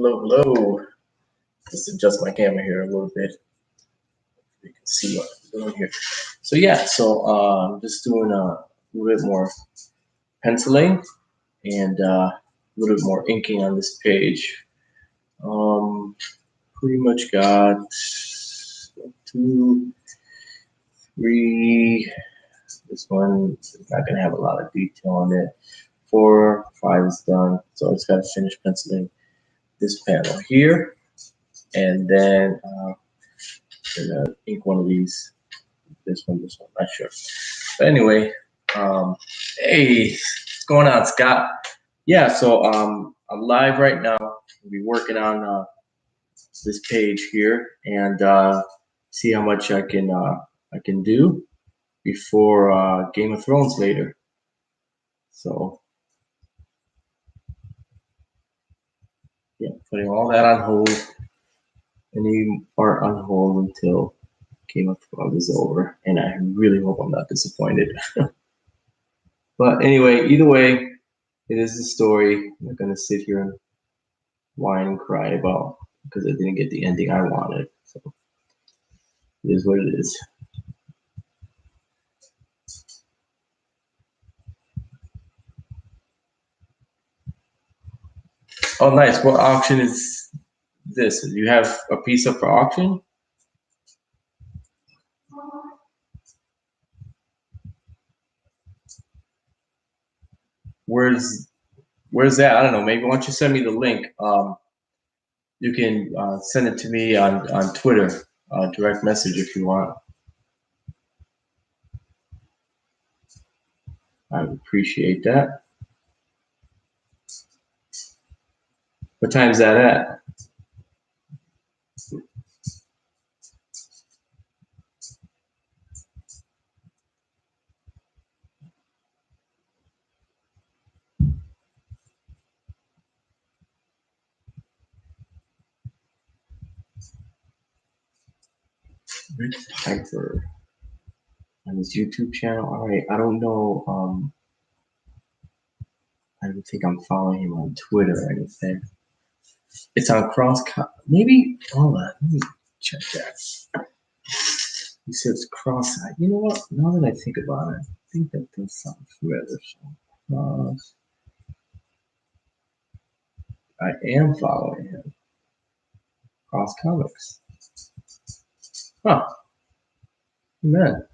Hello, hello. Just adjust my camera here a little bit. You can see what I'm doing here. So yeah, I'm just doing a little bit more penciling and a little bit more inking on this page. Pretty much got 1, 2, 3. This one is not gonna have a lot of detail on it. 4, 5 is done, so I just gotta finish penciling this panel here, and then I'm gonna ink one of these. This one, not sure. But anyway, hey, what's going on, Scott? Yeah, so I'm live right now. I'll be working on this page here and see how much I can do before Game of Thrones later. So yeah, putting all that on hold. Any part on hold until Game of Thrones is over, and I really hope I'm not disappointed. But anyway, either way, it is the story. I'm not gonna sit here and whine and cry about because I didn't get the ending I wanted. So it is what it is. Oh, nice. What auction is this? You have a piece up for auction? Where's that? I don't know. Maybe why don't you send me the link? You can send it to me on Twitter, direct message if you want. I would appreciate that. What time is that at? Rich Piper on his YouTube channel. All right, I don't know. I don't think I'm following him on Twitter or anything. It's on maybe. Hold on, let me check that. He says cross-eyed. You know what? Now that I think about it, I think that does sound familiar. So, I am following him. Cross Comics. Huh. Man.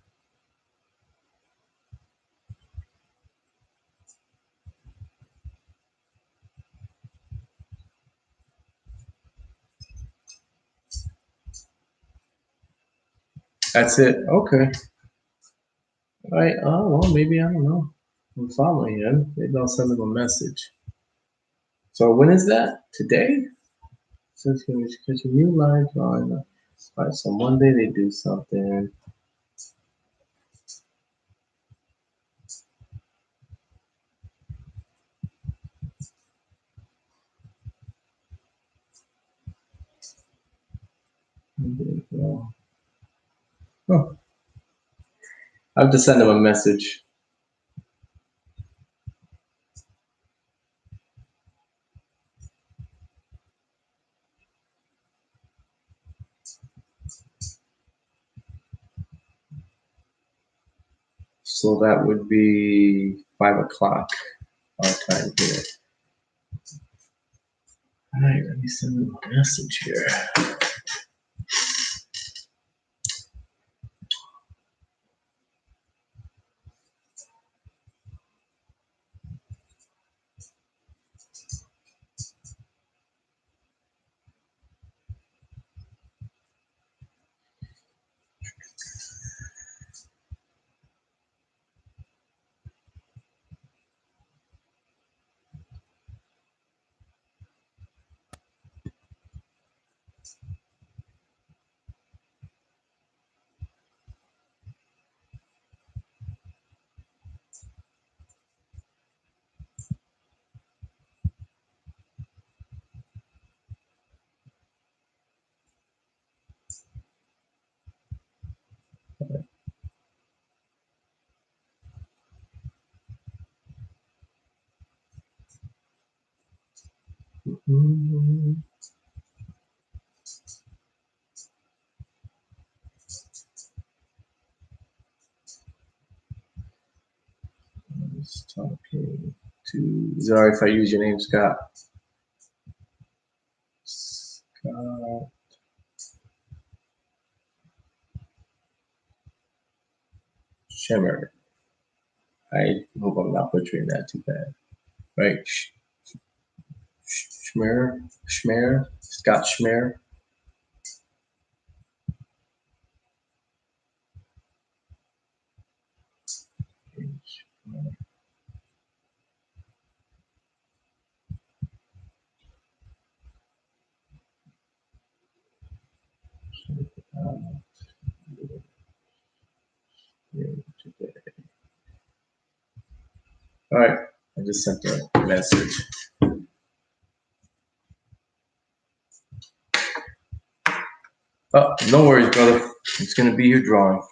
That's it. Okay. All right. Oh, well, maybe, I don't know. I'm following him. Maybe I'll send him a message. So when is that? Today? So it's going to catch a new line drawing. All right, so Monday they do something. Oh. I have to send him a message. So that would be 5 o'clock our time here. All right, let me send him a message here. Okay. Is it alright if I use your name, Scott? Scott Shimmer. I hope I'm not butchering that too bad. Right? Schmer, Scott Schmer. All right, I just sent a message. Oh, no worries, brother. It's gonna be your drawing.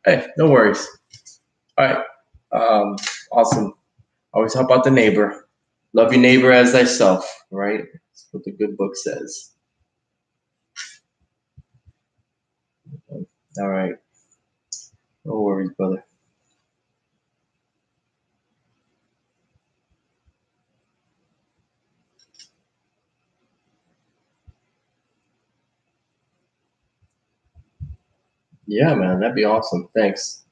Hey, no worries. All right. Awesome. Always help out the neighbor. Love your neighbor as thyself, right? That's what the good book says. All right. No worries, brother. Yeah, man, that'd be awesome. Thanks.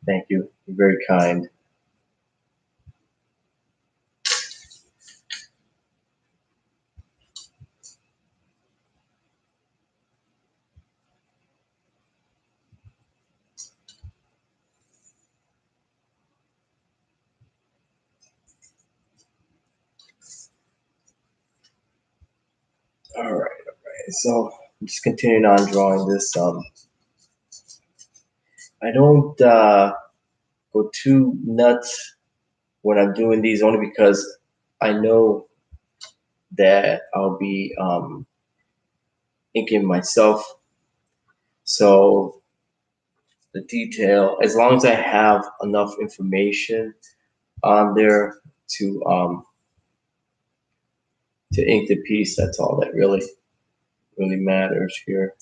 Thank you. You're very kind. All right, so I'm just continuing on drawing this. I don't go too nuts when I'm doing these, only because I know that I'll be inking myself. So the detail, as long as I have enough information on there to ink the piece, that's all that really matters here.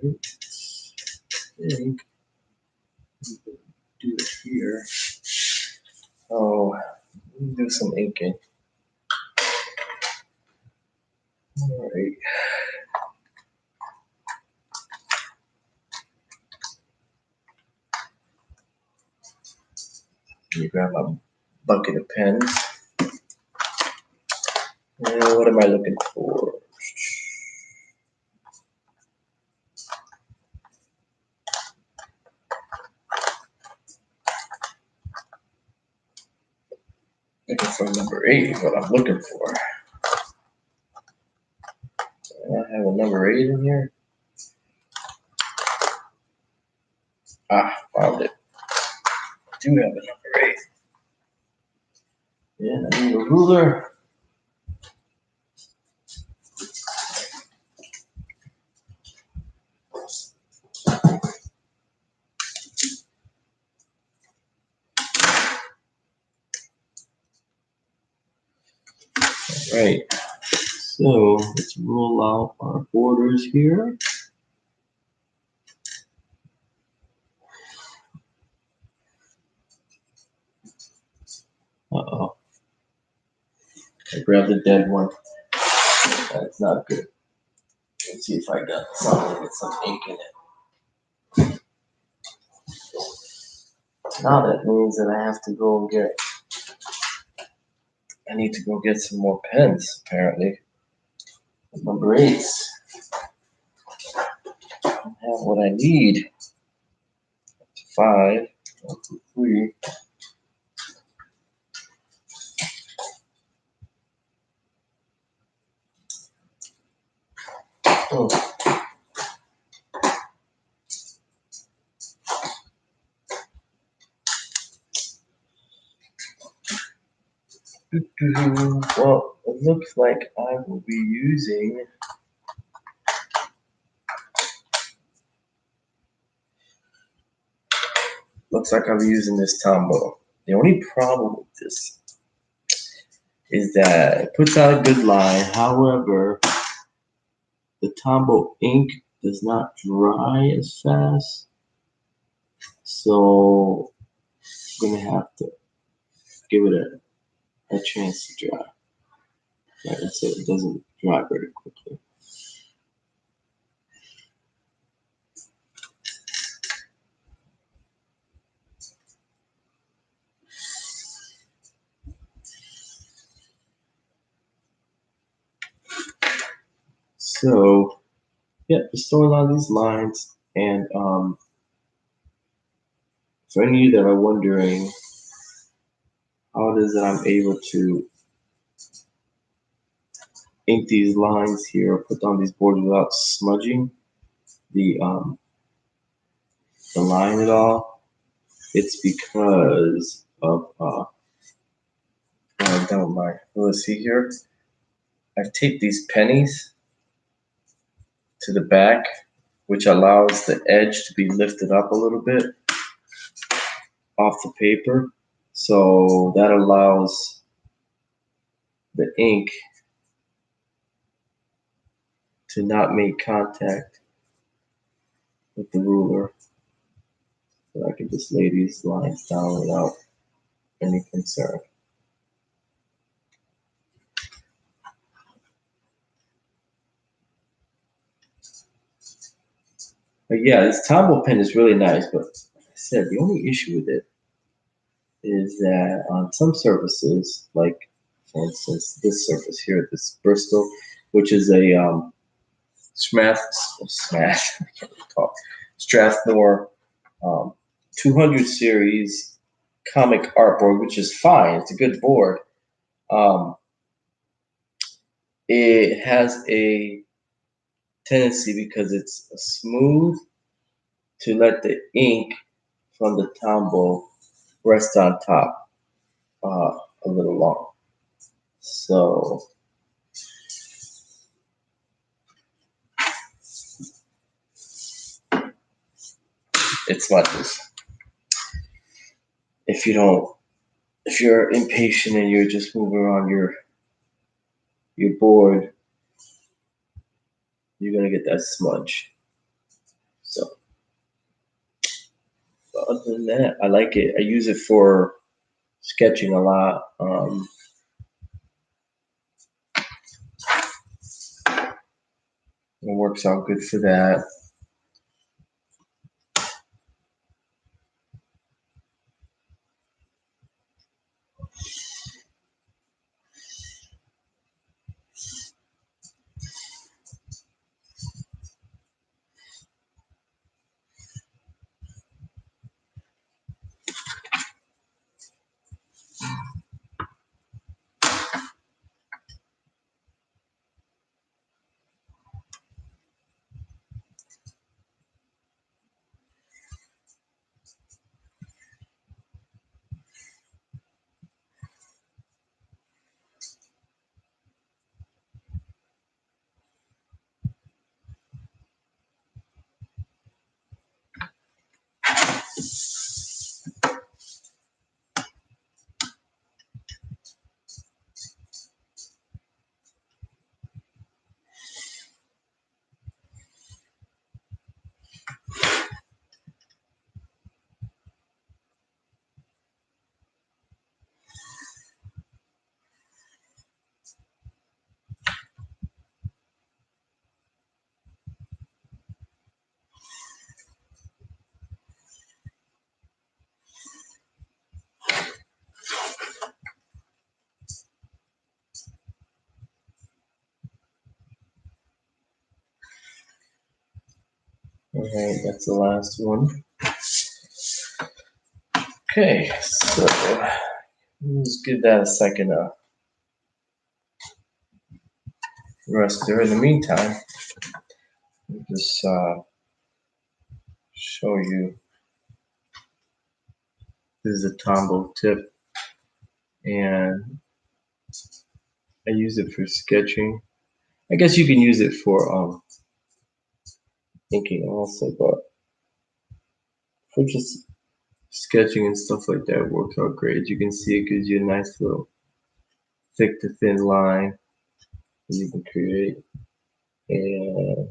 think do it here. Oh, let me do some inking. All right. Let me grab my bucket of pens. And what am I looking for? Looking for number 8 is what I'm looking for. I have a number 8 in here. Ah, found it. I do have a number 8. And I need a ruler. Right. So let's roll out our borders here. Uh-oh. I grabbed the dead one. That's not good. Let's see if I got something with some ink in it. Now that means that I have to go and get, I need to go get some more pens, apparently. Number 8s. I don't have what I need. 5, 1, 2, 3. Oh. Well, it looks like I will be using this Tombow. The only problem with this is that it puts out a good line. However, the Tombow ink does not dry as fast. So I'm gonna have to give it a chance to dry. Like I said, it doesn't dry very quickly. So yeah, just throwing on these lines, and for any of you that are wondering how it is that I'm able to ink these lines here, put down these borders without smudging the line at all, it's because of I've done with my, let's see here, I've taped these pennies to the back, which allows the edge to be lifted up a little bit off the paper. So that allows the ink to not make contact with the ruler. So I can just lay these lines down without any concern. But yeah, this Tombow pen is really nice, but like I said, the only issue with it is that on some surfaces, like for instance this surface here, this Bristol, which is a Strathmore 200 series comic art board, which is fine. It's a good board. It has a tendency, because it's smooth, to let the ink from the Tombow rest on top a little long. So it smudges. If you're impatient and you're just moving around your board, you're gonna get that smudge. other than that, I like it. I use it for sketching a lot. It works out good for that. All right, that's the last one. Okay, so let's give that a second rest there. In the meantime, I'll just show you. This is a Tombow tip, and I use it for sketching. I guess you can use it for inking also, but for just sketching and stuff like that, it works out great. You can see it gives you a nice little thick to thin line that you can create. And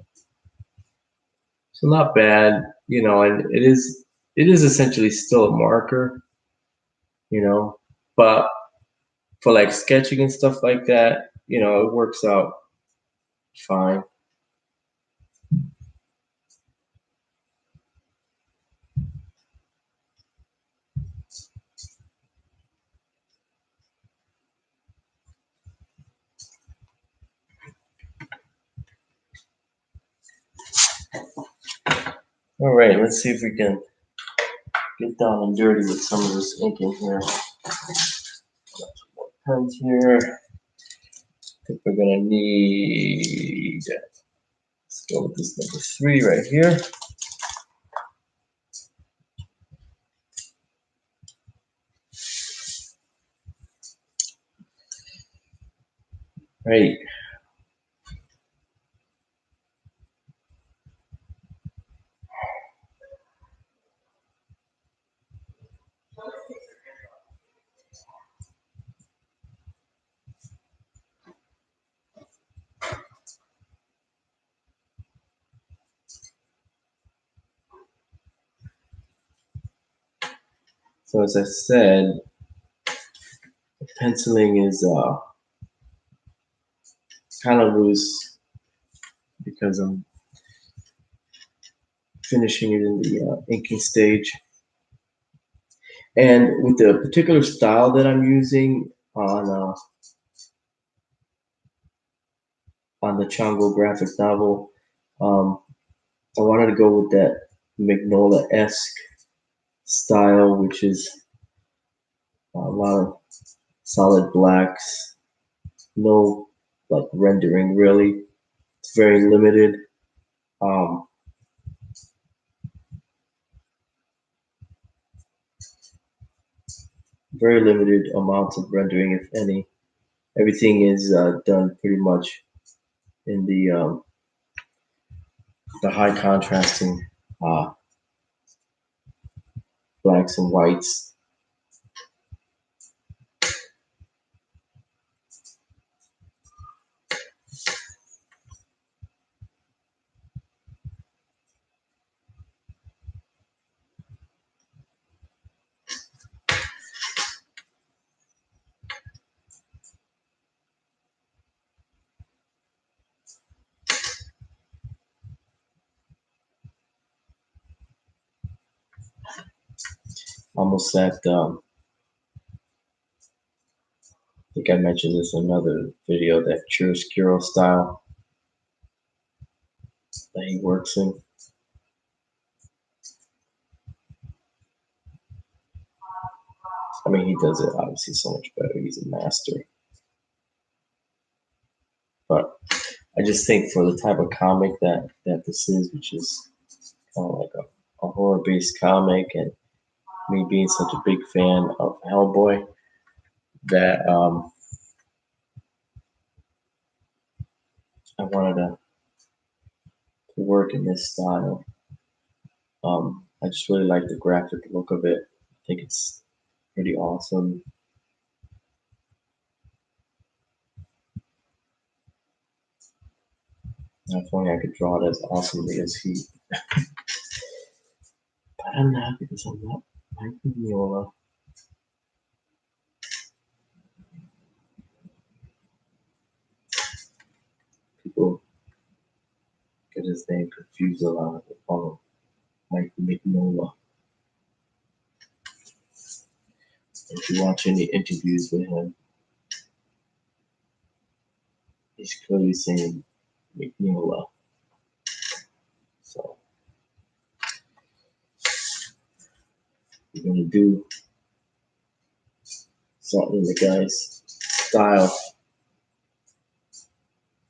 so not bad, and it is essentially still a marker, but for like sketching and stuff like that, it works out fine. All right, let's see if we can get down and dirty with some of this ink in here. Got some more pens here. I think we're gonna need, let's go with this number 3 right here. Right. So as I said, penciling is kind of loose because I'm finishing it in the inking stage. And with the particular style that I'm using on the Chongo graphic novel, I wanted to go with that Magnolia-esque style, which is a lot of solid blacks, no like rendering really. It's very limited. Um, very limited amounts of rendering, if any. Everything is done pretty much in the high contrasting uh, blacks and whites. almost that. I think I mentioned this in another video, that chiaroscuro style that he works in. I mean, he does it obviously so much better. He's a master. But I just think for the type of comic that this is, which is kind of like a horror-based comic, and me being such a big fan of Hellboy, that I wanted to work in this style. I just really like the graphic look of it. I think it's pretty awesome. If only I could draw it as awesomely as he. But I'm not, because I'm not Mike Mignola. People get his name confused a lot. They call him Mike Mignola. If you watch any interviews with him, he's clearly saying Mignola. So if you're gonna do something in the guy's style,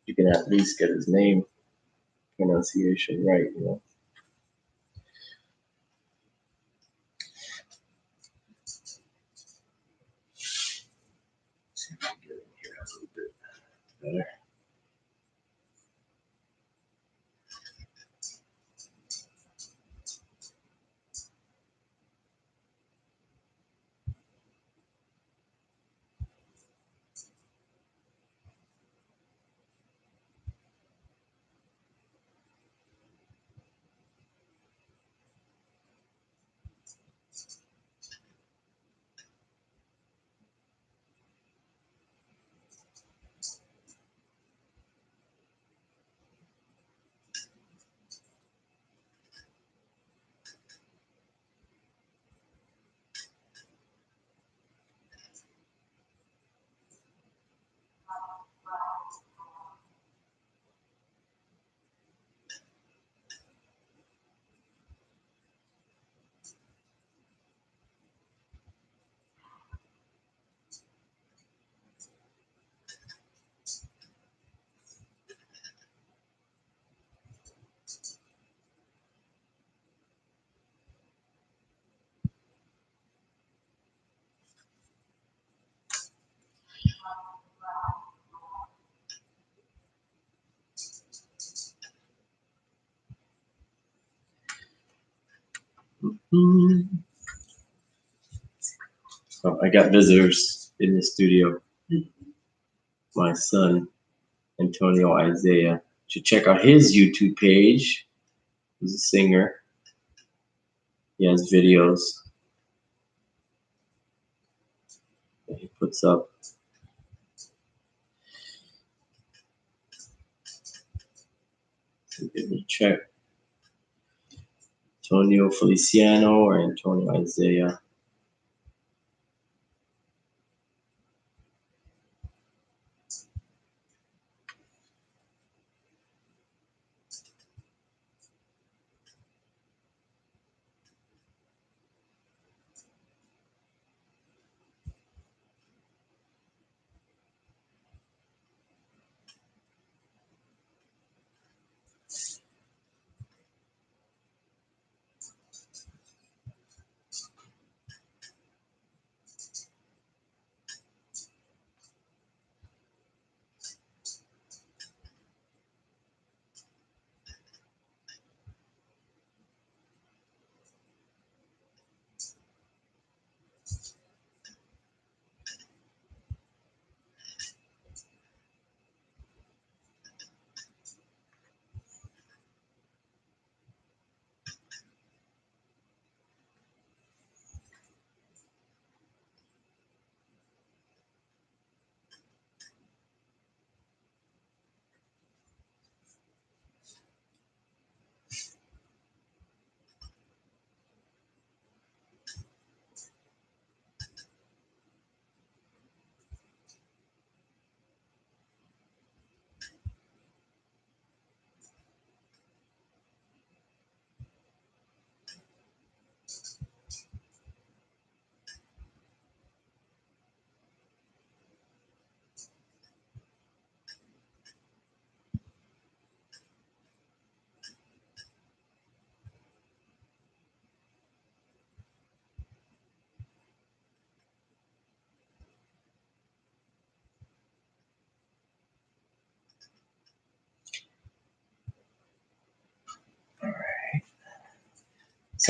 you can at least get his name pronunciation right, you know. See if I can get in here a little bit better. So I got visitors in the studio. My son, Antonio Isaiah. You should check out his YouTube page. He's a singer. He has videos that he puts up. So give me a check. Antonio Feliciano or Antonio Isaiah.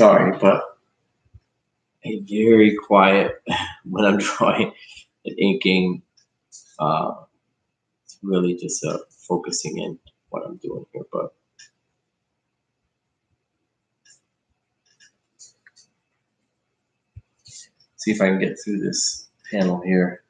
Sorry, but a very quiet when I'm drawing and inking. It's really just focusing in what I'm doing here. But see if I can get through this panel here.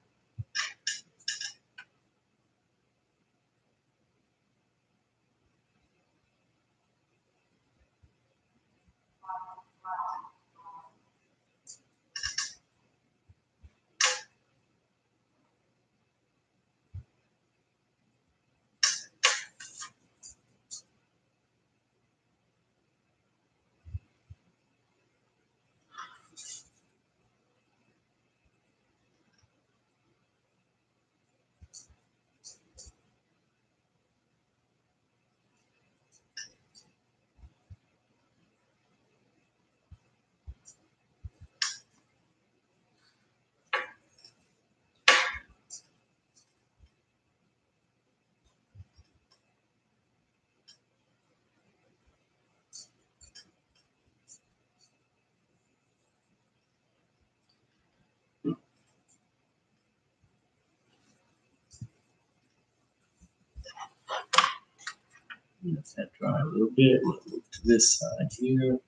Let that dry a little bit. We'll move to this side here.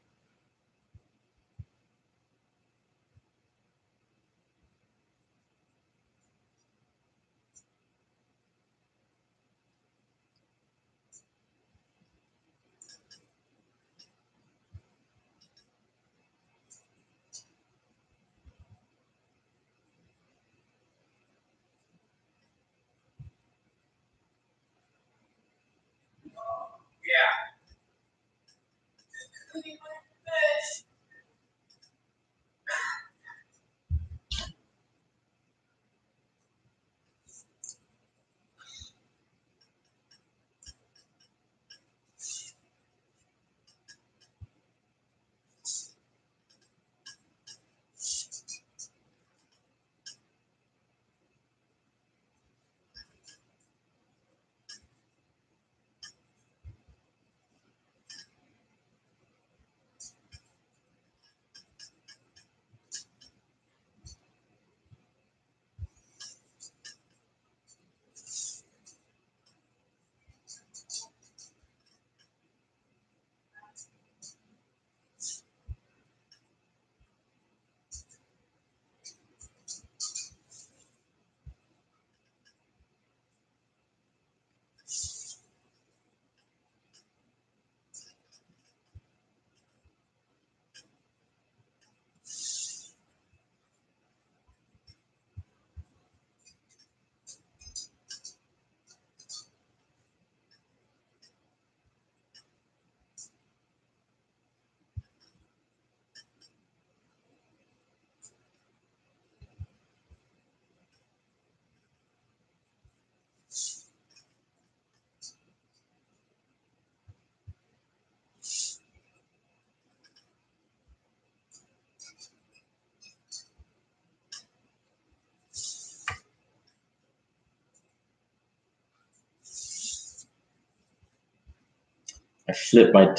I flip my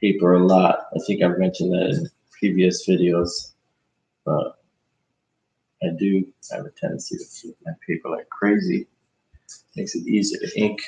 paper a lot. I think I've mentioned that in previous videos, but I do have a tendency to flip my paper like crazy. Makes it easier to ink.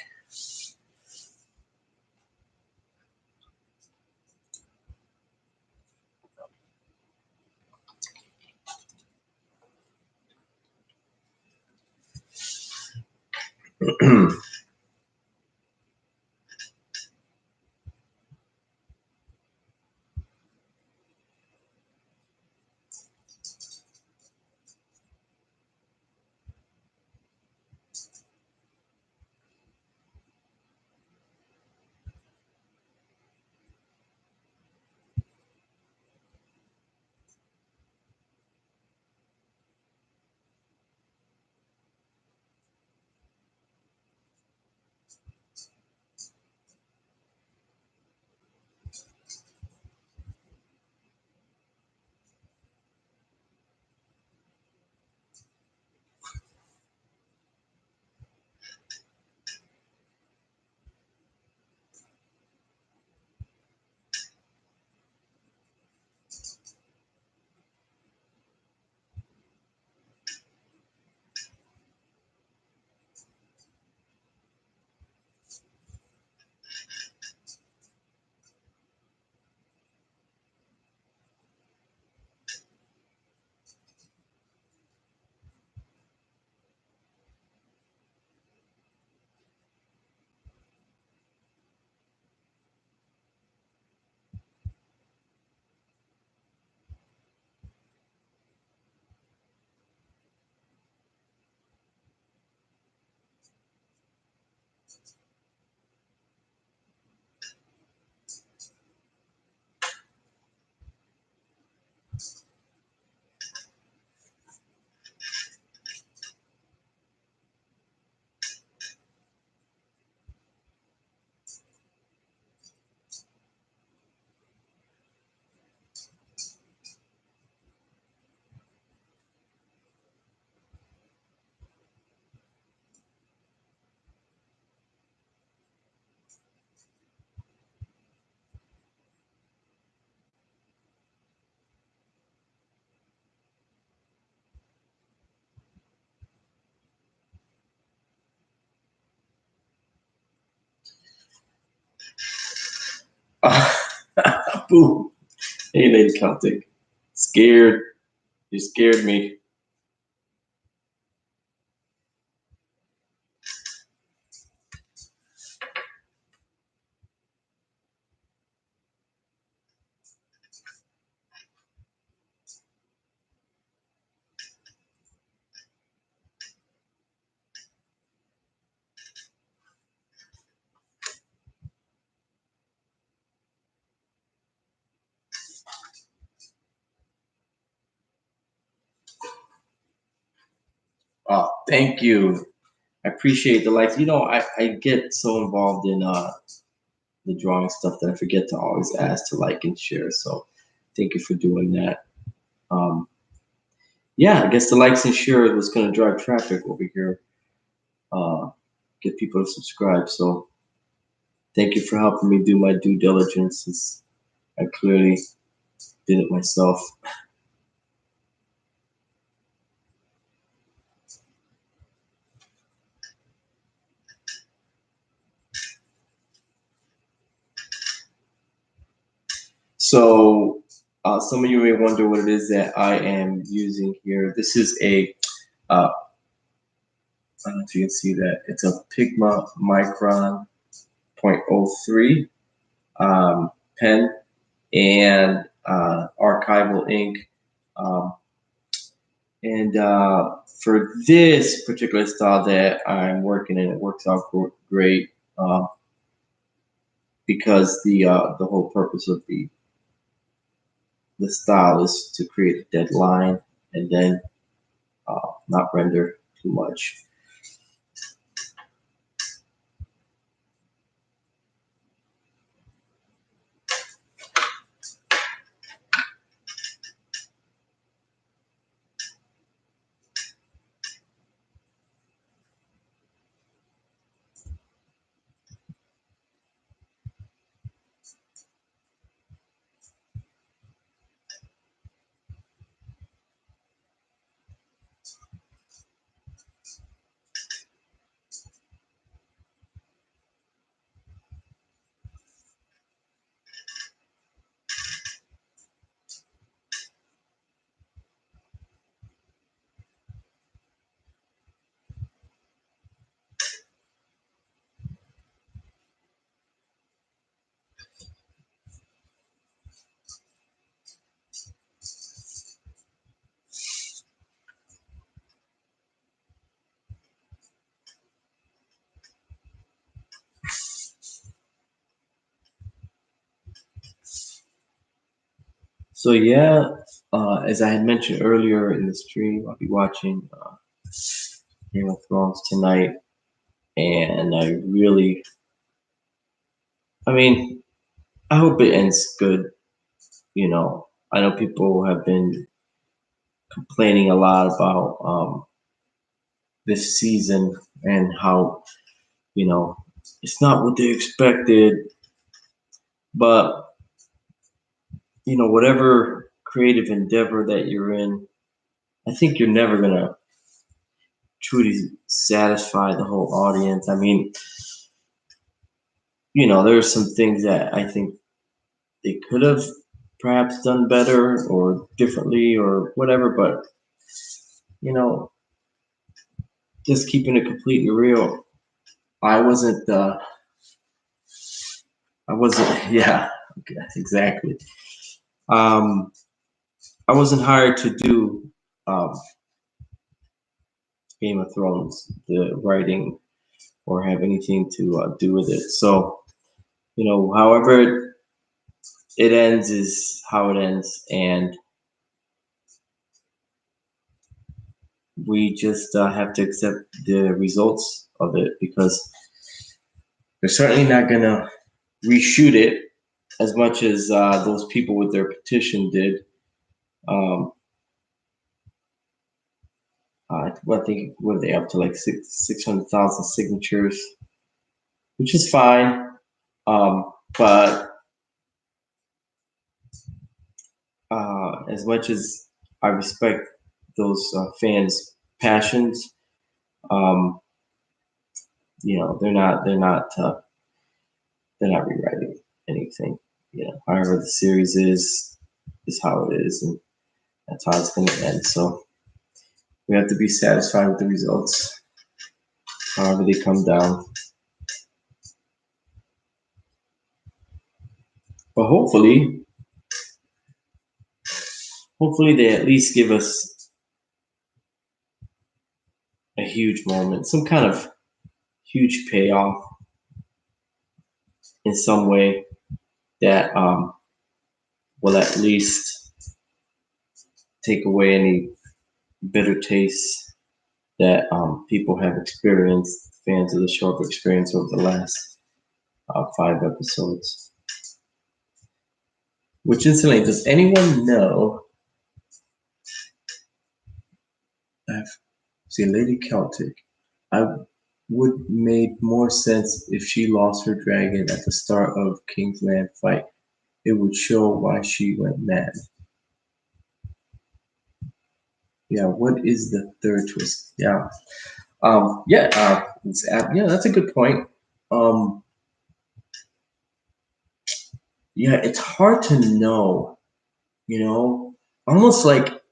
Boo. Hey, Lady Celtic. Scared. You scared me. Oh, thank you. I appreciate the likes. I get so involved in the drawing stuff that I forget to always ask to like and share. So thank you for doing that. Um, yeah, I guess the likes and share was going to drive traffic over here, uh, get people to subscribe. So thank you for helping me do my due diligence. I clearly did it myself. So some of you may wonder what it is that I am using here. This is I don't know if you can see that. It's a Pigma Micron .03 pen and archival ink. Um, and for this particular style that I'm working in, it works out great because the whole purpose of the style is to create a dead line and then not render too much. So yeah, as I had mentioned earlier in the stream, I'll be watching Game of Thrones tonight, and I mean, I hope it ends good. I know people have been complaining a lot about this season and how you know it's not what they expected, but whatever creative endeavor that you're in, I think you're never gonna truly satisfy the whole audience. I mean, there's some things that I think they could have perhaps done better or differently or whatever, but you know, just keeping it completely real. I wasn't yeah, okay, exactly. Um I wasn't hired to do um Game of Thrones, the writing or have anything to do with it. So, however it ends is how it ends, and we just have to accept the results of it because they're certainly not gonna reshoot it as much as those people with their petition did. Um, I think what are they up to, like 600,000 signatures, which is fine. But as much as I respect those fans' passions, um, they're not rewriting anything. However the series is how it is, and that's how it's going to end. So we have to be satisfied with the results, however they come down. But hopefully they at least give us a huge moment, some kind of huge payoff in some way that will at least take away any bitter taste that people have experienced, fans of the show have experienced over the last 5 episodes. Which incidentally, does anyone know? See, Lady Celtic. I would made more sense if she lost her dragon at the start of King's Land fight. It would show why she went mad. Yeah, what is the third twist? Yeah. Yeah, that's a good point. Um, yeah, it's hard to know, you know, almost like,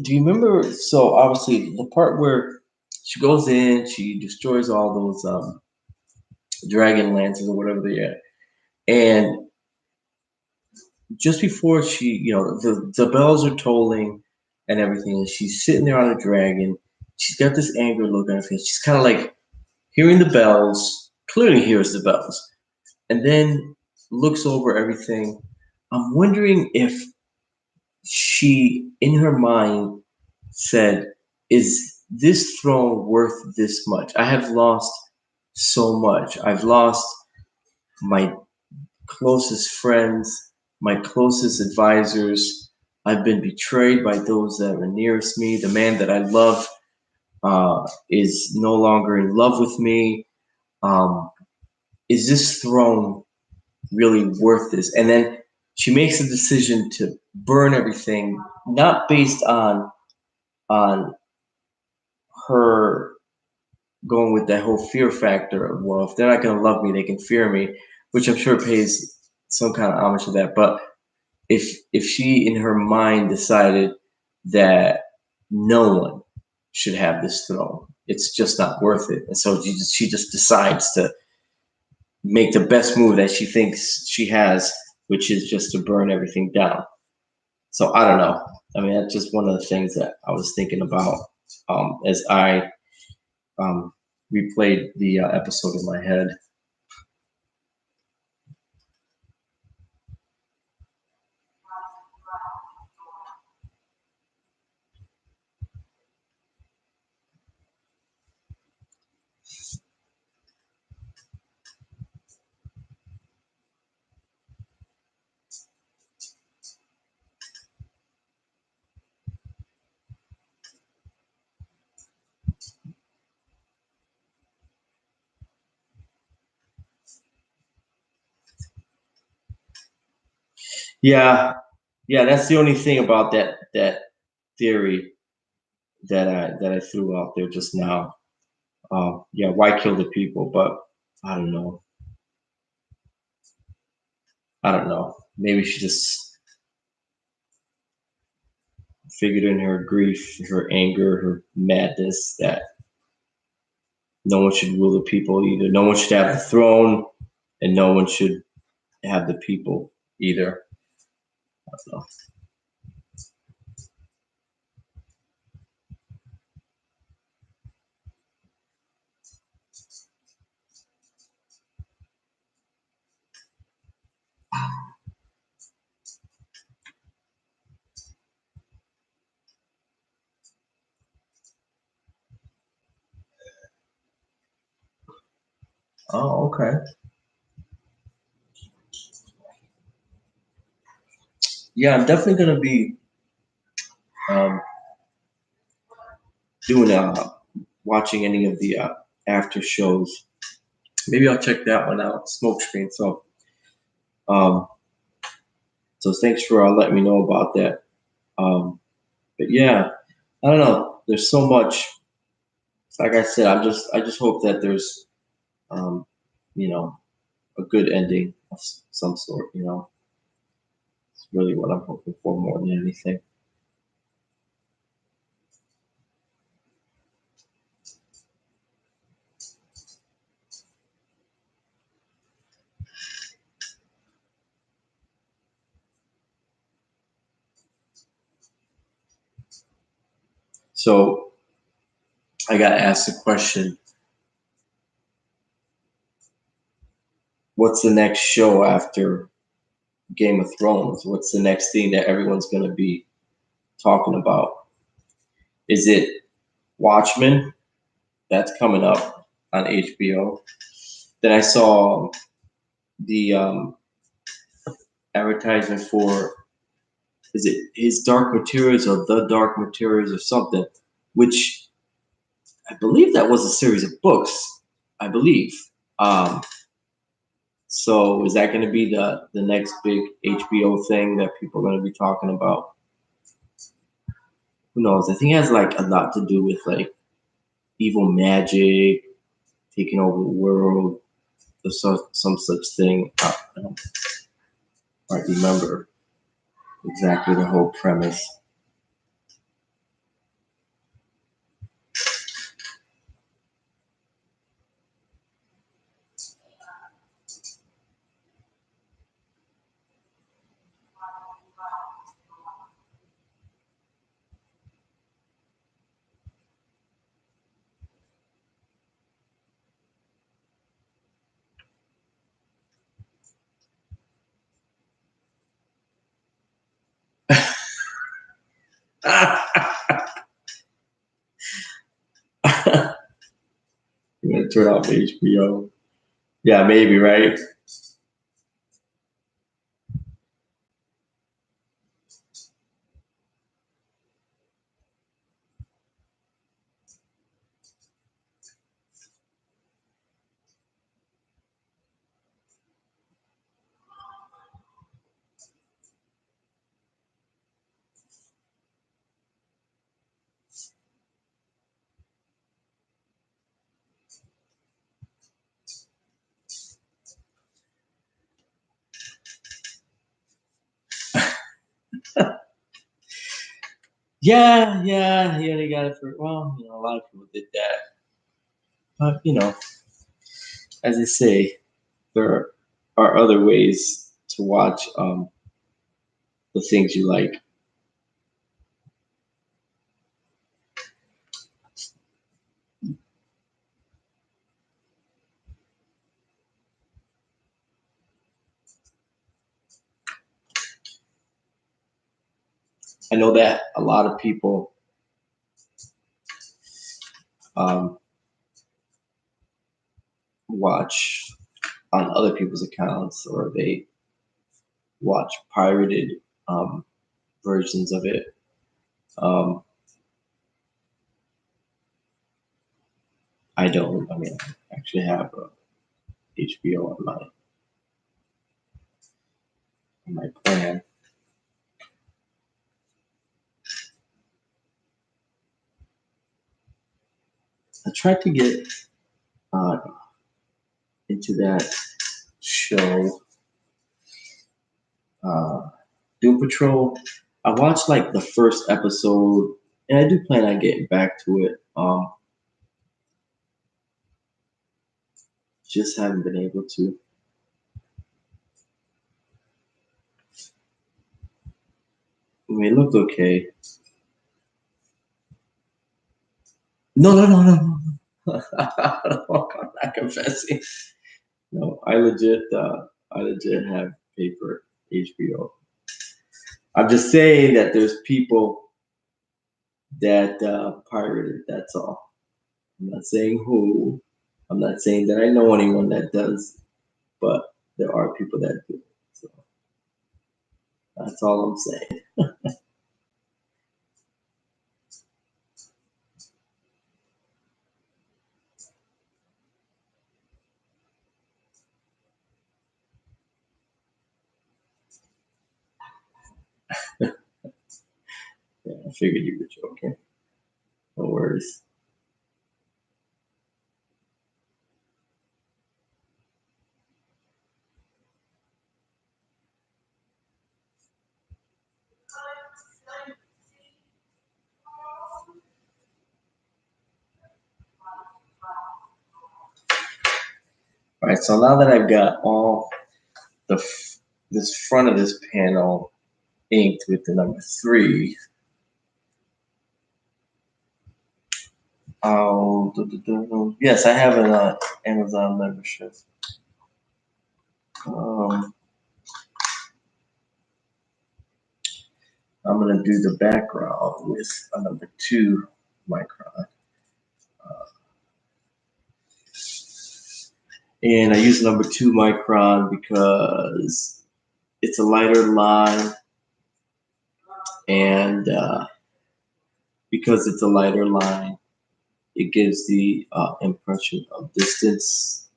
do you remember? So obviously the part where she goes in, she destroys all those dragon lances or whatever they are, and just before she, the bells are tolling and everything, and she's sitting there on a dragon. She's got this anger look on her face. She's kind of like hearing the bells, clearly hears the bells, and then looks over everything. I'm wondering if she, in her mind, said, "Is this throne worth this much? I have lost so much. I've lost my closest friends, my closest advisors. I've been betrayed by those that are nearest me. The man that I love is no longer in love with me. Um, is this throne really worth this?" And then she makes a decision to burn everything, not based on her going with that whole fear factor of, well, if they're not going to love me, they can fear me, which I'm sure pays some kind of homage to that. But if she in her mind decided that no one should have this throne, it's just not worth it, and so she just decides to make the best move that she thinks she has, which is just to burn everything down. So I don't know. I mean, that's just one of the things that I was thinking about as I replayed the episode in my head. Yeah, yeah, that's the only thing about that theory that I threw out there just now. Yeah, why kill the people? But I don't know. I don't know. Maybe she just figured in her grief, her anger, her madness that no one should rule the people either. No one should have the throne, and no one should have the people either. I don't know. Oh, okay. Yeah, I'm definitely gonna be um, doing watching any of the after shows. Maybe I'll check that one out. Smoke screen. Um, so thanks for letting me know about that. But yeah, I don't know. There's so much. Like I said, I just hope that there's um, you know, a good ending of some sort. It's really what I'm hoping for more than anything. So I got asked the question: what's the next show after Game of Thrones? What's the next thing that everyone's going to be talking about? Is it Watchmen? That's coming up on HBO. Then I saw the advertisement for, is it His Dark Materials or The Dark Materials or something, which I believe that was a series of books. I believe. Um, so is that going to be the next big HBO thing that people are going to be talking about? Who knows? I think it has like a lot to do with like evil magic taking over the world, or some such thing. I don't quite remember exactly the whole premise. You're gonna turn off HBO? Yeah, maybe, right? Yeah, yeah, yeah. They got it for, well, a lot of people did that, but as I say, there are other ways to watch the things you like. I know that a lot of people um, watch on other people's accounts, or they watch pirated um, versions of it. Um, I don't. I mean, I actually have HBO on my plan. I tried to get uh, into that show, uh, Doom Patrol. I watched like the first episode, and I do plan on getting back to it. Just haven't been able to. I mean, it looked okay. No, no, no, no, no. I'm not confessing. No, I legit have paper HBO. I'm just saying that there's people that pirated. That's all. I'm not saying who. I'm not saying that I know anyone that does, but there are people that do. So that's all I'm saying. Yeah, I figured you were joking. No worries. All right, so now that I've got all this front of this panel inked with the number 3, yes, I have an Amazon membership. Um, I'm gonna do the background with a number 2 micron, and I use number 2 micron because it's a lighter line, and because it's a lighter line, it gives the impression of distance.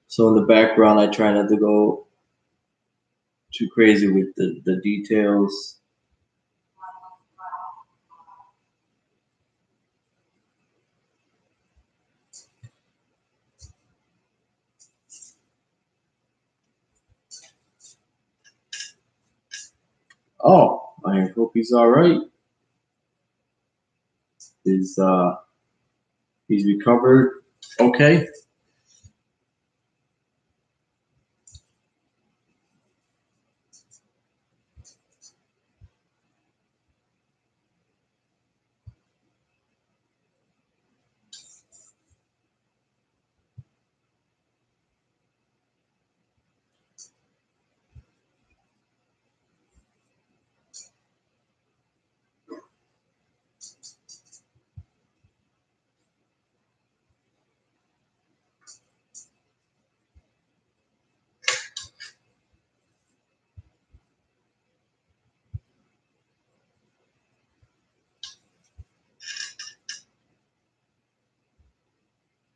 So in the background, I try not to go too crazy with the details. Oh, I hope he's all right. Is he's recovered? Okay.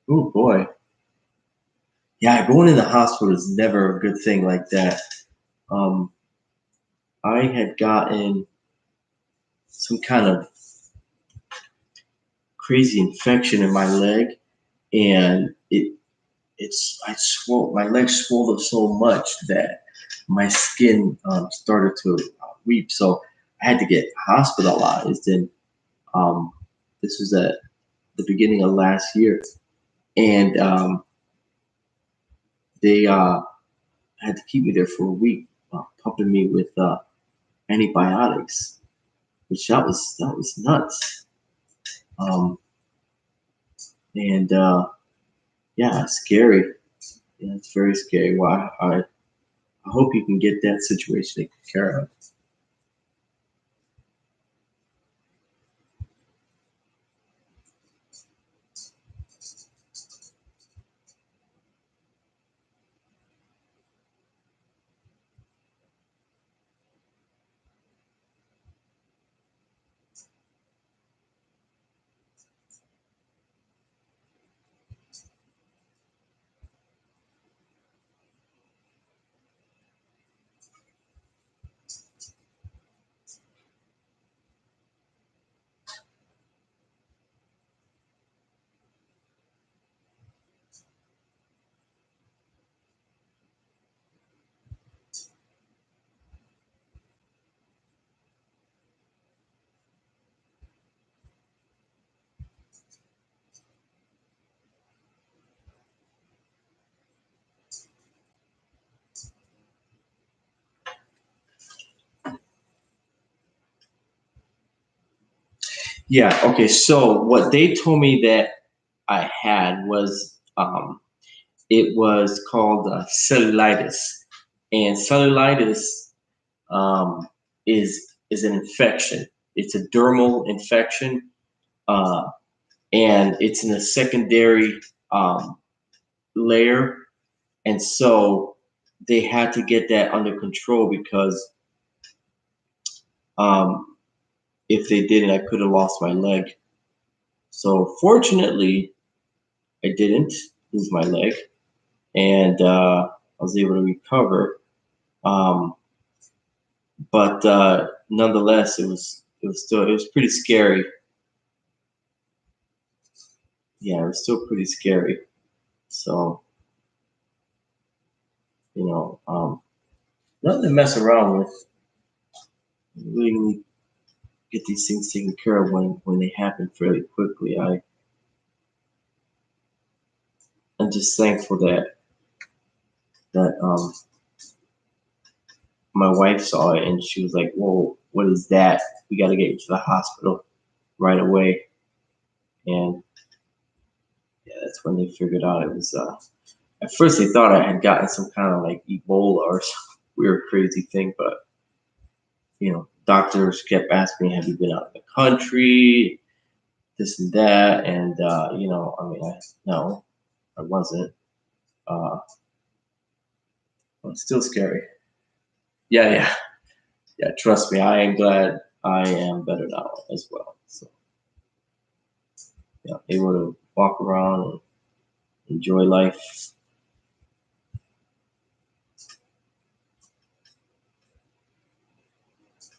Oh boy. Yeah, going in the hospital is never a good thing like that. Um, I had gotten some kind of crazy infection in my leg, and I swole my leg swelled up so much that my skin started to weep. So I had to get hospitalized, and um, this was at the beginning of last year, and they had to keep me there for a week, pumping me with antibiotics, which that was nuts. Um, and yeah, it's scary. Yeah, it's very scary. Well, I hope you can get that situation taken care of. Yeah. Okay. So what they told me that I had was it was called cellulitis, and cellulitis um, is an infection. It's a dermal infection, uh, and it's in a secondary um, layer, and so they had to get that under control because um, if they didn't, I could have lost my leg. So fortunately, I didn't lose my leg, and I was able to recover. Um, but nonetheless, it was pretty scary. Yeah, it was still pretty scary. So nothing to mess around with. You really need to get these things taken care of when they happen fairly quickly. I'm just thankful that my wife saw it and she was like, "Whoa, what is that? We got to get you to the hospital right away." And yeah, that's when they figured out it was. At first, they thought I had gotten some kind of like Ebola or some weird, crazy thing, but doctors kept asking me, "Have you been out of the country?" This and that, and I mean, no, I wasn't. Uh, it's still scary. Yeah, yeah, yeah. Trust me, I am glad I am better now as well. So yeah, able to walk around and enjoy life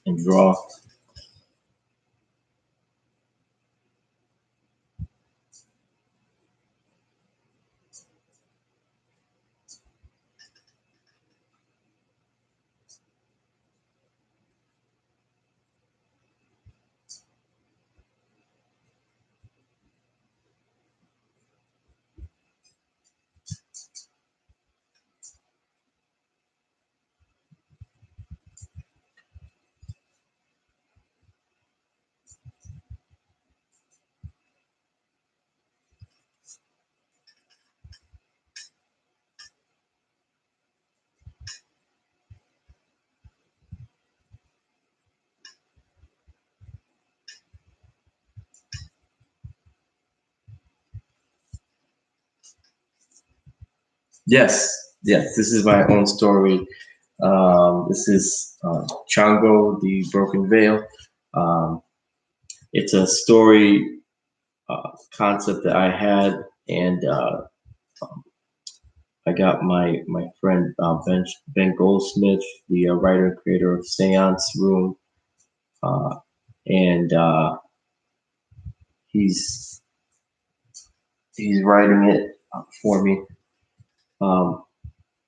and draw. Yes, yes. This is my own story. This is Chango, the Broken Veil. Um, it's a story concept that I had, and I got my friend Ben Goldsmith, the writer and creator of Seance Room, uh, and he's he's writing it for me, um,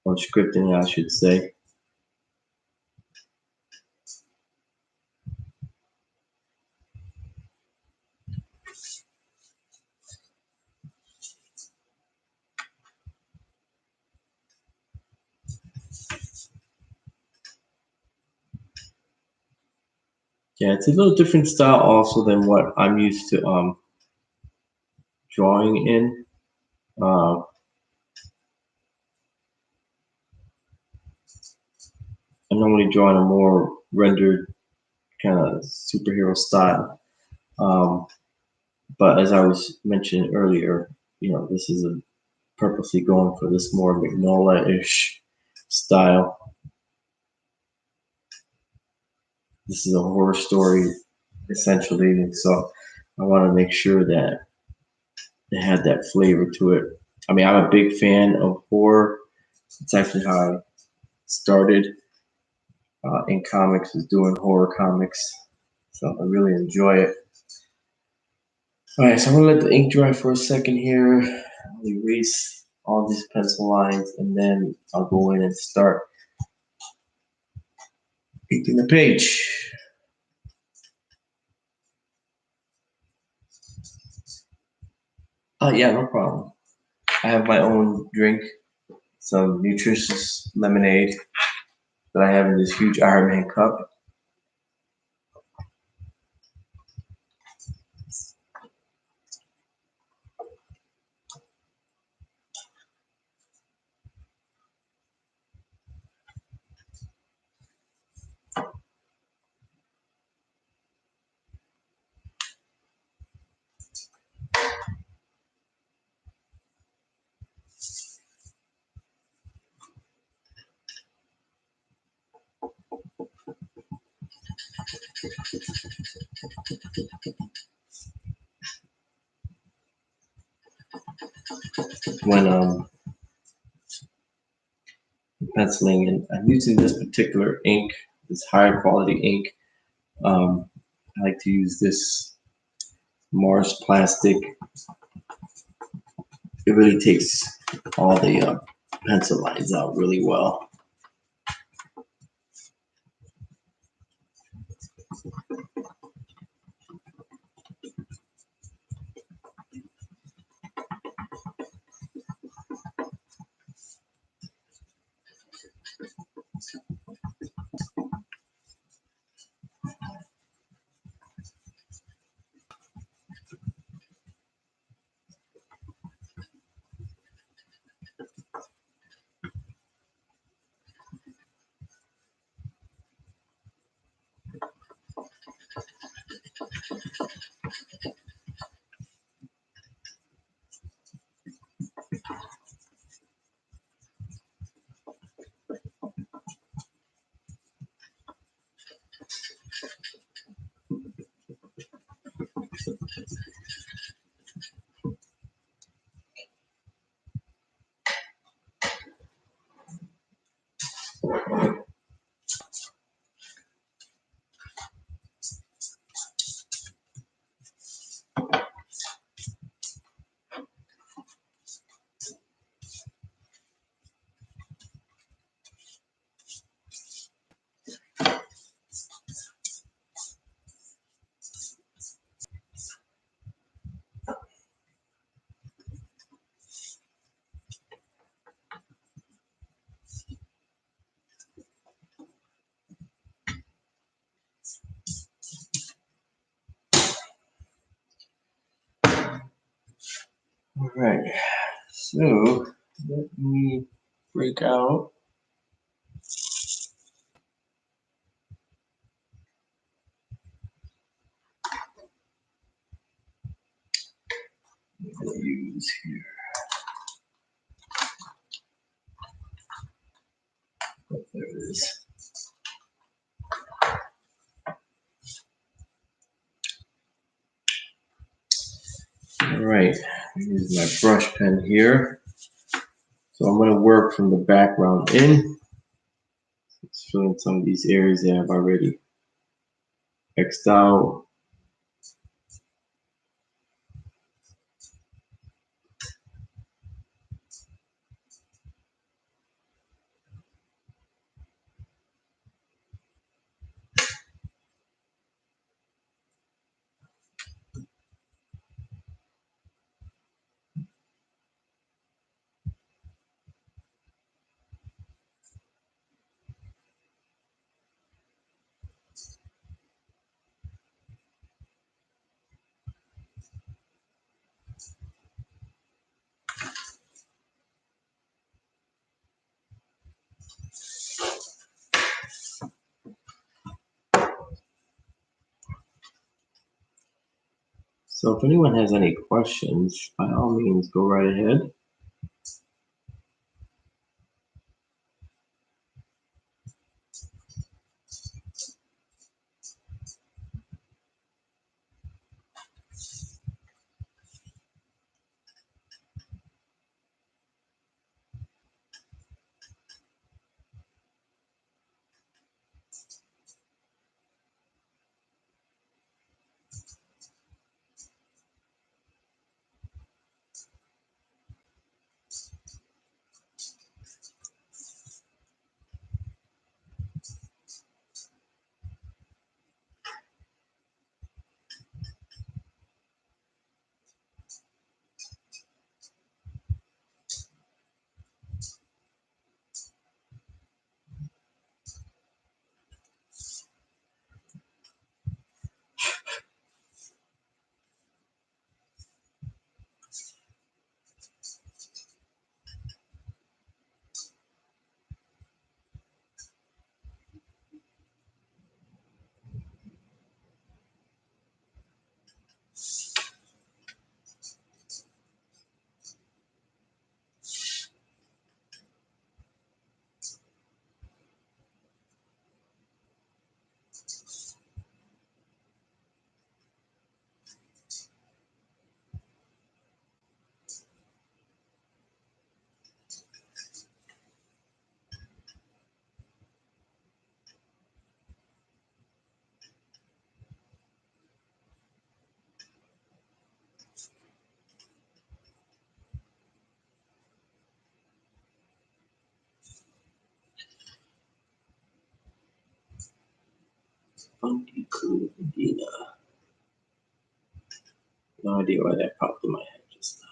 or scripting, I should say. Yeah, it's a little different style also than what I'm used to drawing in. Uh, I normally draw in a more rendered kind of superhero style. Um, but as I was mentioning earlier, this is a purposely going for this more Magnolia-ish style. This is a horror story, essentially, so I want to make sure that it had that flavor to it. I mean, I'm a big fan of horror. It's actually how I started in comics, was doing horror comics, so I really enjoy it. All right, so I'm gonna let the ink dry for a second here. I'll erase all these pencil lines, and then I'll go in and start inking the page. Yeah, no problem. I have my own drink, some nutritious lemonade that I have in this huge Iron Man cup. when penciling, and I'm using this particular ink, this higher quality ink. I like to use this Mars plastic. It really takes all the pencil lines out really well. All right, so let me break out. I'm going to use here. Oh, there it is. All right, here's my brush pen here. So I'm going to work from the background in. Let's fill in some of these areas that I've already X'd out. So if anyone has any questions, by all means, go right ahead. Unequal Medina. No idea why that popped in my head just now.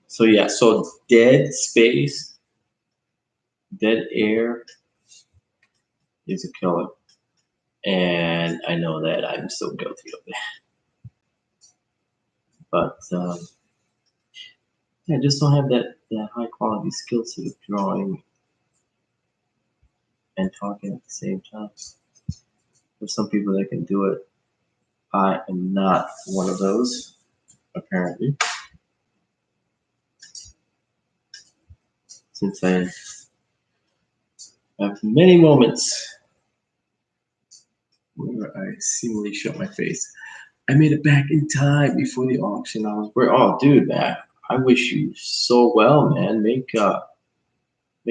So yeah, so dead space, dead air is a killer. And I know that I'm so guilty of that. But yeah, I just don't have that high quality skill set of drawing and talking at the same time. There's some people that can do it. I am not one of those, apparently. Since I have many moments where I seemingly shut my face. I made it back in time before the auction. I was where? Oh, dude, man! I wish you so well, man. Make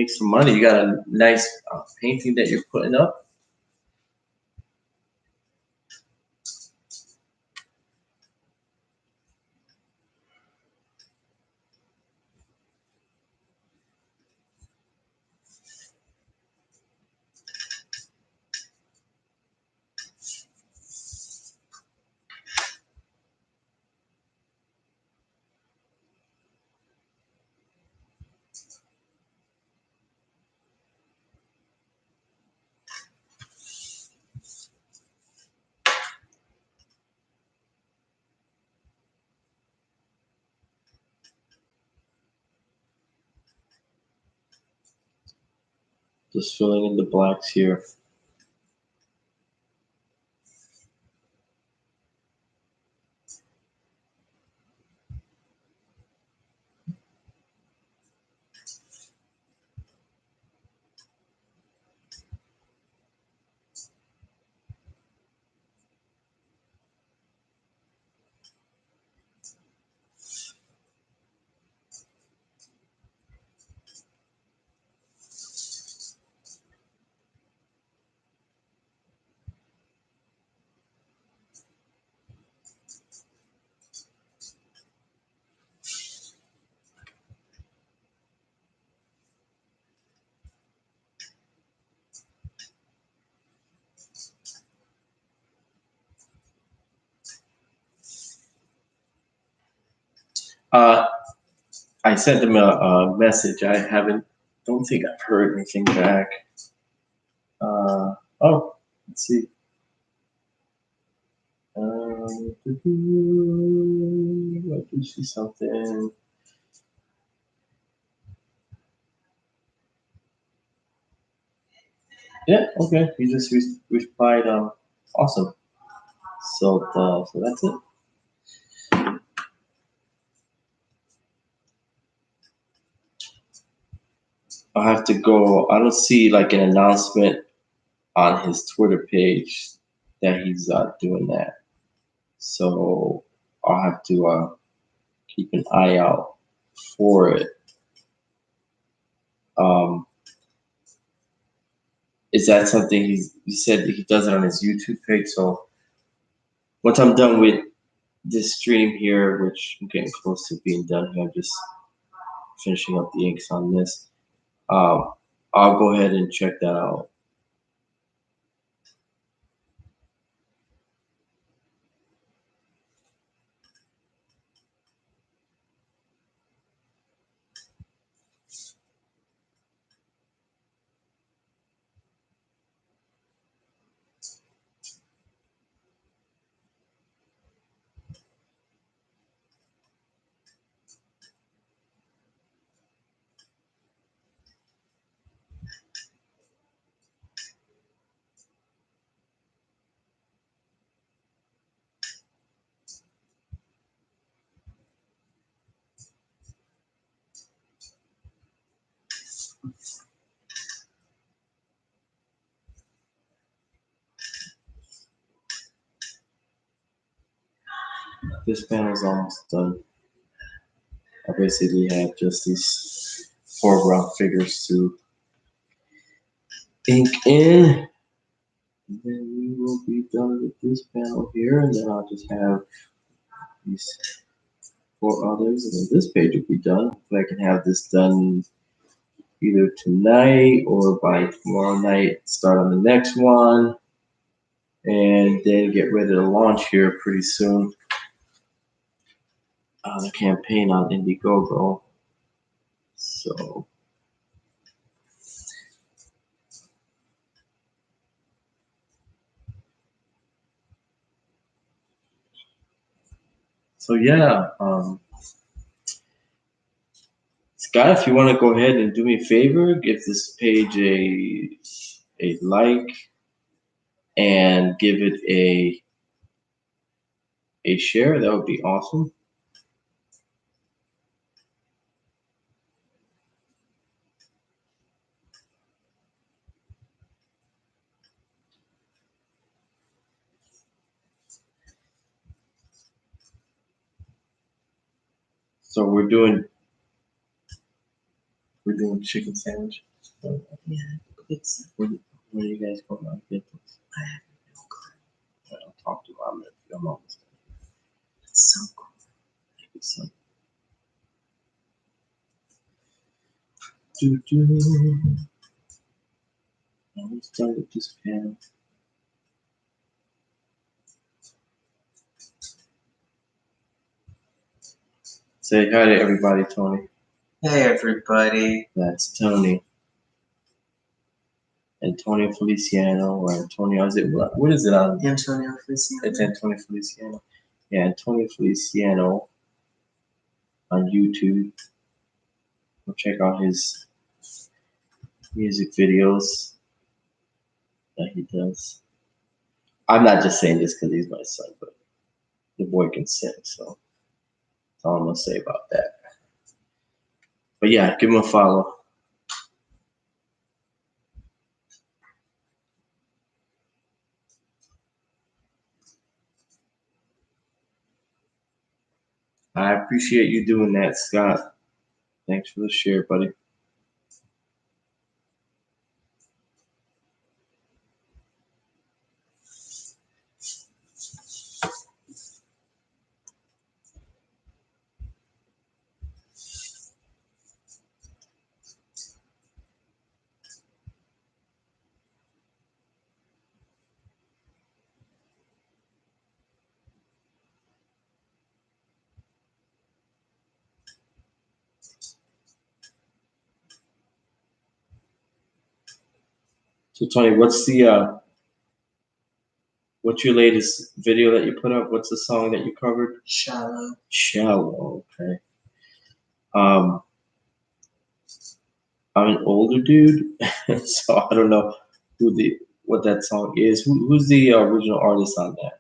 some money. You got a nice painting that you're putting up. Just filling in the blanks here. Uh, I sent them a message. I don't think I've heard anything back. Oh, let's see. I do see something. Yeah, okay. You just replied. Awesome. So that's it. I'll have to go. I don't see like an announcement on his Twitter page that he's doing that. So I'll have to keep an eye out for it. Um, is that something he said that he does it on his YouTube page? So once I'm done with this stream here, which I'm getting close to being done here, I'm just finishing up the inks on this. I'll go ahead and check that out. This panel's almost done. I basically have just these foreground figures to ink in. And then we will be done with this panel here, and then I'll just have these for others, and then this page will be done. If I can have this done either tonight or by tomorrow night, start on the next one, and then get ready to launch here pretty soon. The campaign on Indiegogo. So yeah, Scott, if you want to go ahead and do me a favor, give this page a like and give it a share, that would be awesome. So we're doing chicken sandwich. Yeah, pizza. Where are you guys going on? I have no clue. I'll talk to Mom if I'm almost done. It's so cool. Maybe some. Almost done with this panel. Say hi to everybody, Tony. Hey, everybody. That's Tony. Antonio Feliciano or Antonio, what is it on? Antonio Feliciano. It's Antonio Feliciano. Yeah, Antonio Feliciano on YouTube. Go check out his music videos that he does. I'm not just saying this because he's my son, but the boy can sing, so that's all I'm gonna say about that. But yeah, give him a follow. I appreciate you doing that, Scott. Thanks for the share, buddy. So Tony, what's your latest video that you put up? What's the song that you covered? Shallow. Shallow, okay. I'm an older dude, so I don't know what that song is. Who's the original artist on that?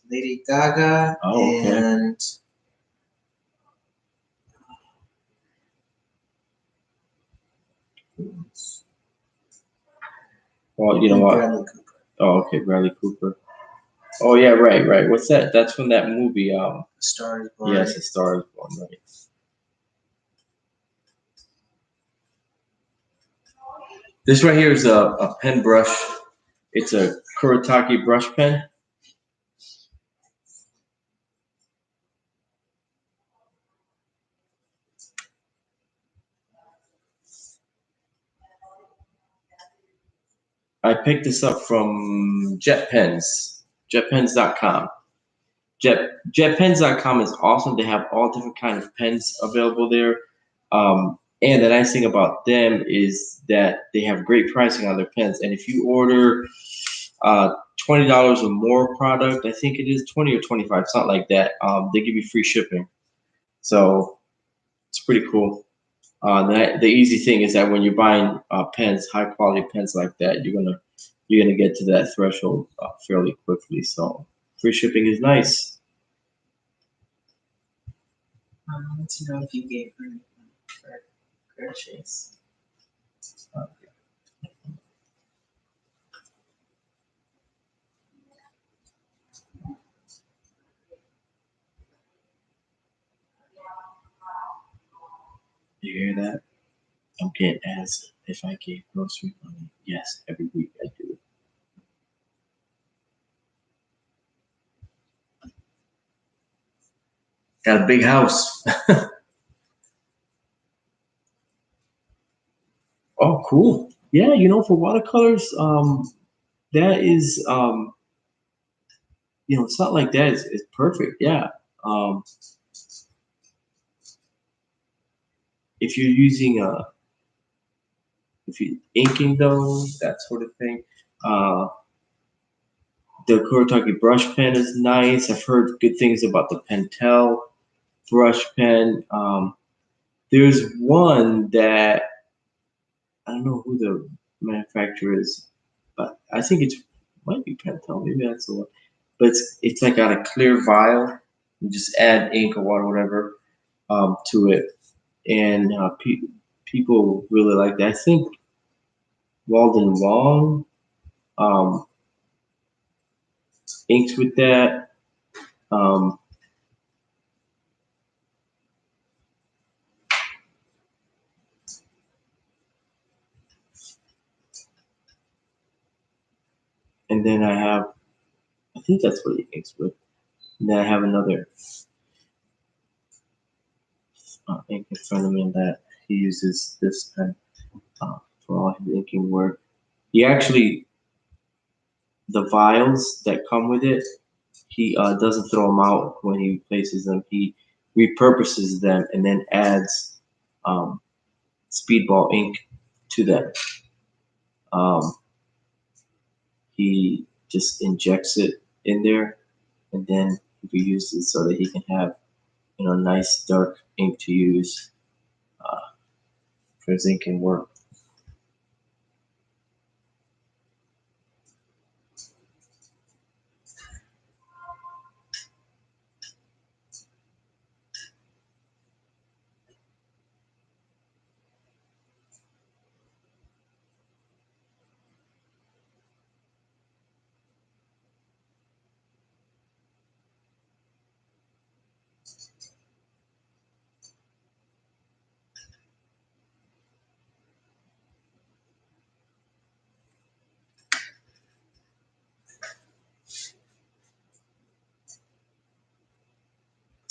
Lady Gaga and well, you know what? Bradley Cooper. Oh, okay, Bradley Cooper. Oh yeah, right. What's that? That's from that movie. A Star Is Born. Yes, A Star Is Born. Right. This right here is a pen brush. It's a Kuretake brush pen. I picked this up from JetPens, jetpens.com. JetPens.com is awesome. They have all different kinds of pens available there. And the nice thing about them is that they have great pricing on their pens. And if you order $20 or more product, I think it is 20 or 25, something like that, they give you free shipping. So it's pretty cool. The easy thing is that when you're buying pens, high quality pens like that, you're gonna get to that threshold fairly quickly. So free shipping is nice. I want to know if you gave her for groceries. You hear that? I'm getting asked if I gave grocery money. Yes, every week I do. Got a big house. Oh, cool. Yeah, for watercolors, that is, it's not like that. It's perfect. Yeah. Um, if you're using if you inking those, that sort of thing, uh, the Kuretake brush pen is nice. I've heard good things about the Pentel brush pen. There's one that I don't know who the manufacturer is, but I think it might be Pentel. Maybe that's the one. But it's like got a clear vial. You just add ink or water, whatever, to it, and people really like that. I think Walden Wong um, inks with that. Um, and then I think that's what he inks with. And then I have another ink in front of me that he uses this pen for all his inking work. He actually, the vials that come with it, he doesn't throw them out when he replaces them. He repurposes them and then adds um, speedball ink to them. Um, he just injects it in there, and then he uses it so that he can have nice dark ink to use uh, for his inking work.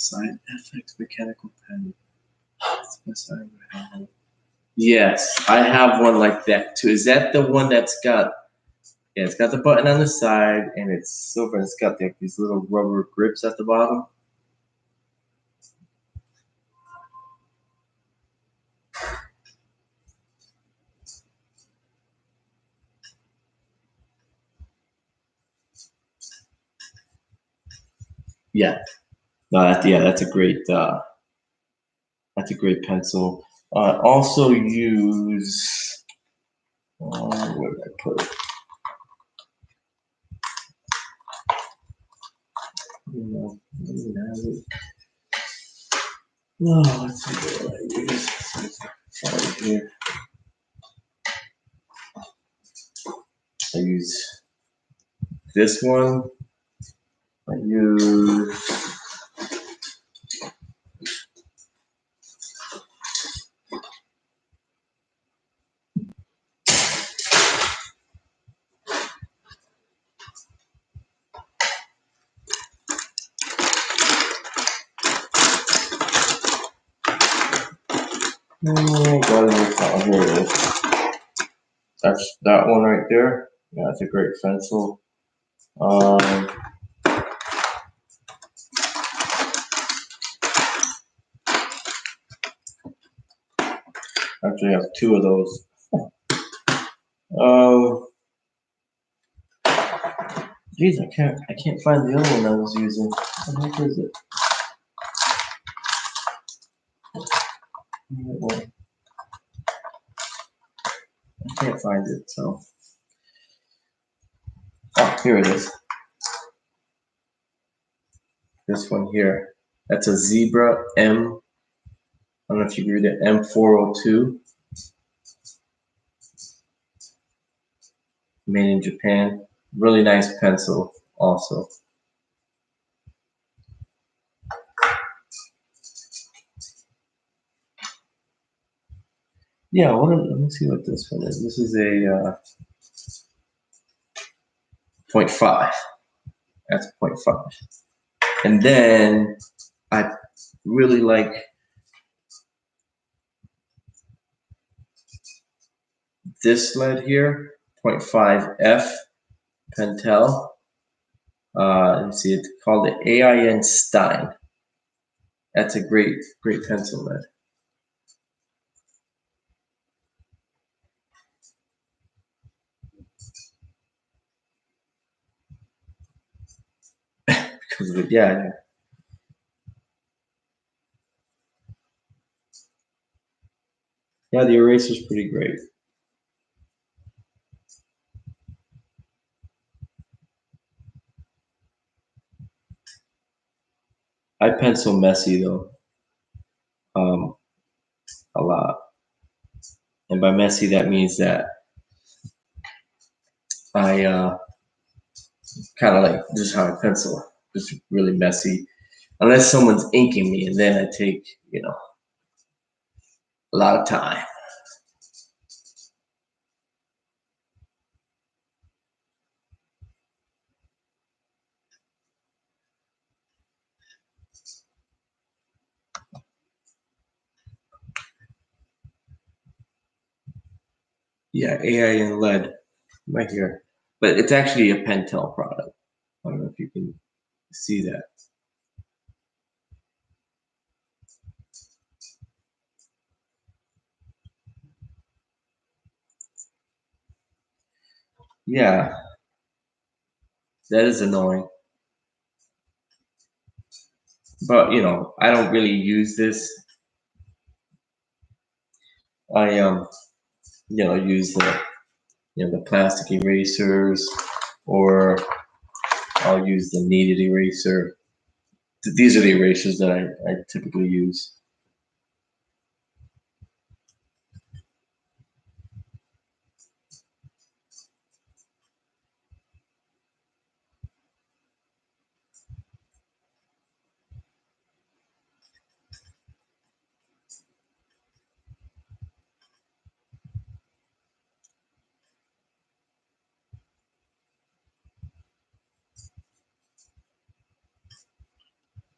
Side FX mechanical pen. Yes, I have one like that too. Is that the one that's got? Yeah, it's got the button on the side and it's silver and it's got like these little rubber grips at the bottom. Yeah, no, that's a great pencil. Also use where did I put it? I don't have it. No, let's see what I use. Sorry, here. I use this one. I use here it is. That's that one right there. Yeah, that's a great pencil. Actually, I have two of those. Um, geez, I can't find the other one I was using. What the heck is it? I can't find it. So, here it is. This one here. That's a Zebra M. I don't know if you can read it. M402. Made in Japan. Really nice pencil, also. Yeah, let me see what this one is. This is a 0.5. That's 0.5. And then I really like this lead here, 0.5F Pentel. You see, it's called the AIN Stein. That's a great pencil lead. Because of it, yeah. Yeah, the eraser's pretty great. I pencil messy though, um, a lot. And by messy, that means that I kind of like just how I pencil, just really messy. Unless someone's inking me, and then I take a lot of time. Yeah, AIN lead right here, but it's actually a Pentel product. I don't know if you can see that. Yeah, that is annoying. But I don't really use this. I use the plastic erasers, or I'll use the kneaded eraser. These are the erasers that I typically use.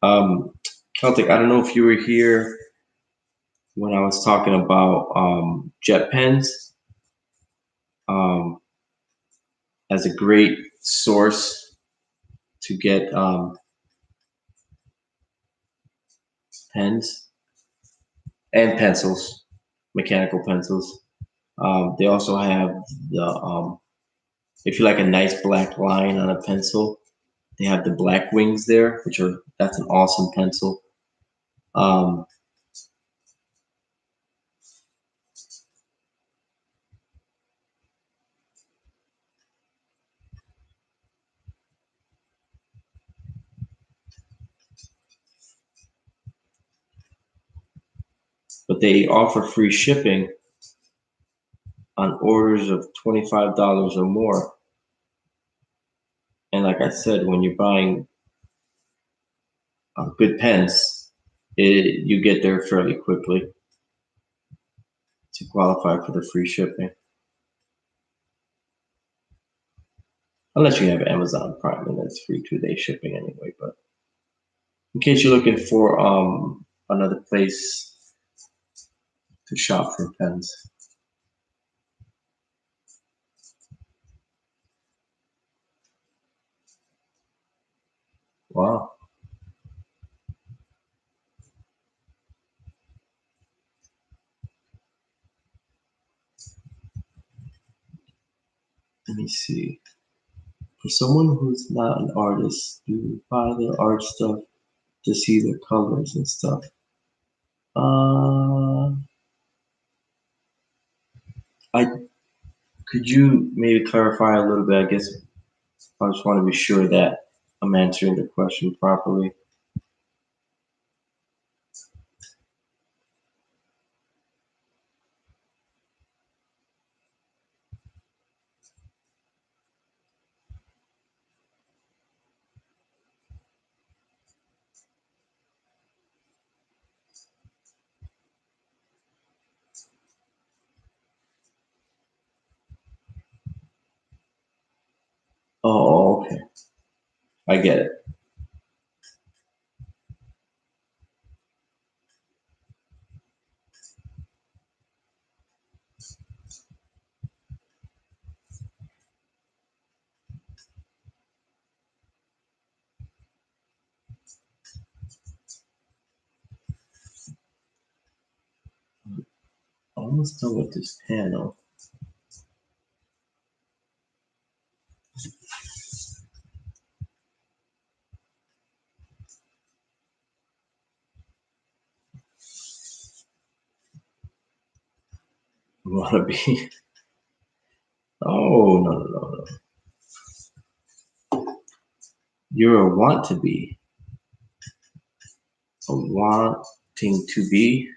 Um, Celtic, I don't know if you were here when I was talking about jet pens um, as a great source to get pens and pencils, mechanical pencils. They also have if you like a nice black line on a pencil, they have the black wings there, that's an awesome pencil. Um, but they offer free shipping on orders of $25 or more. And like I said, when you're buying good pens, you get there fairly quickly to qualify for the free shipping. Unless you have Amazon Prime, and that's free 2-day shipping anyway. But in case you're looking for another place to shop for pens. Wow. Let me see. For someone who's not an artist, do you buy the art stuff to see the colors and stuff? Uh, I Could you maybe clarify a little bit? I guess I just want to be sure that I'm answering the question properly. Oh, okay. I get it. almost done with this panel. Want to be? Oh, no. You're a want to be. A wanting to be.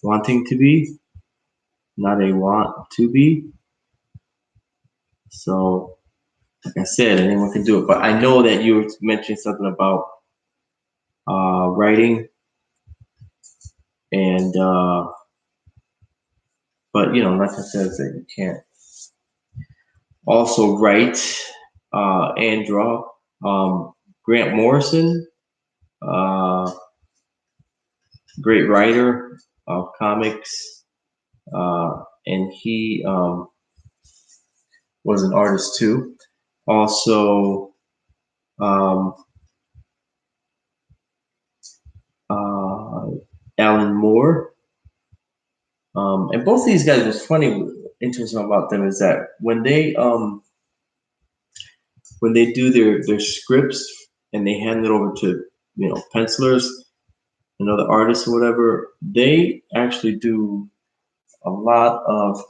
Wanting to be, not a want to be. So, like I said, anyone can do it. But I know that you were mentioning something about writing, and but nothing says that you can't also write and draw. Grant Morrison, uh, great writer of comics, and he was an artist too. Also, um, Alan Moore. And both these guys, what's funny, interesting about them is that when they do their scripts and they hand it over to pencilers and other artists or whatever, they actually do a lot of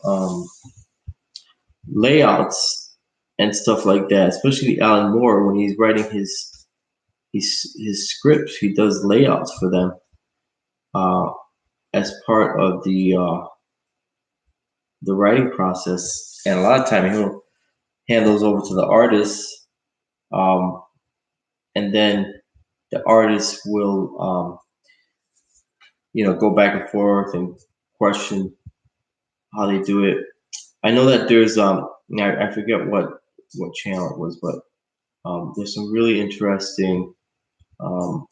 layouts and stuff like that. Especially Alan Moore, when he's writing his scripts, he does layouts for them as part of the writing process. And a lot of time he'll hand those over to the artists, and then the artist will go back and forth and question how they do it. I know that there's I forget what channel it was, but there's some really interesting um,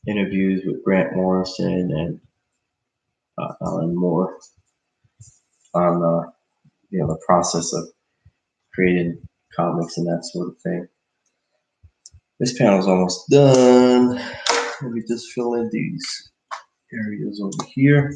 interviews with Grant Morrison and Alan Moore on the process of creating comics and that sort of thing. This panel's almost done. Let me just fill in these areas over here.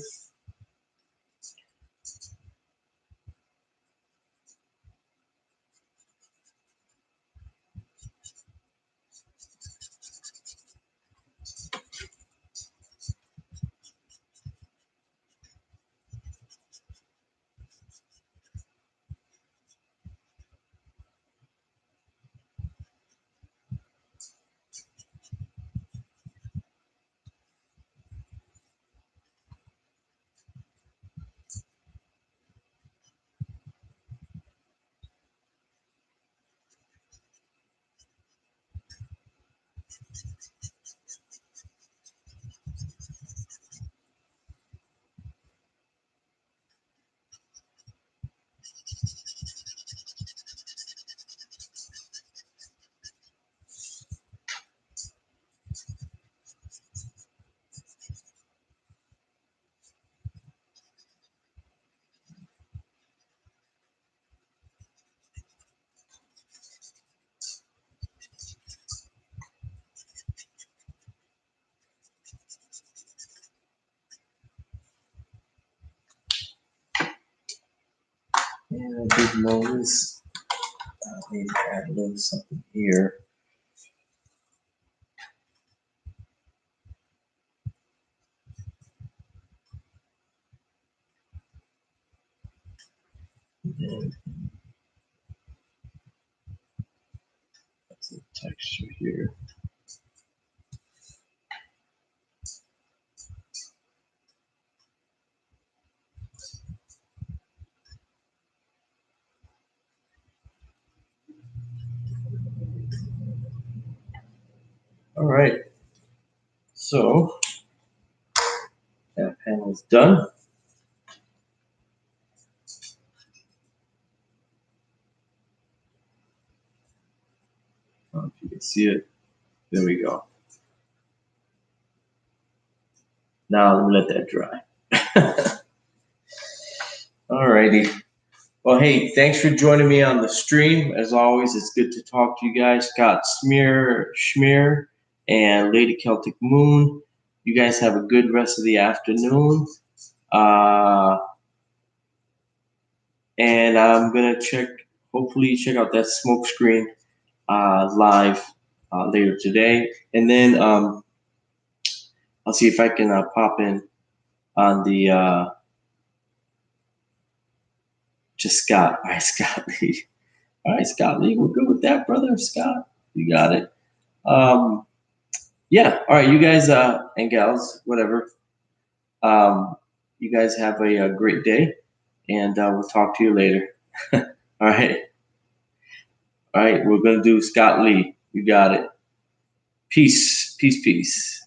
And big nose. I need to add a little something here. And that's the texture here. All right. So that panel is done. I don't know if you can see it. There we go. Now let me let that dry. All righty. Well, hey, thanks for joining me on the stream. As always, it's good to talk to you guys. Scott Schmear, and Lady Celtic Moon. You guys have a good rest of the afternoon. Uh, and I'm gonna hopefully check out that smoke screen live later today, and then I'll see if I can pop in on the just Scott. All right, Scott Lee. All right, Scott Lee, we're good with that, brother. Scott, you got it. Um, yeah. All right, you guys and gals, whatever. Um, you guys have a great day, and we'll talk to you later. All right. All right. We're gonna do Scott Lee. You got it. Peace. Peace. Peace.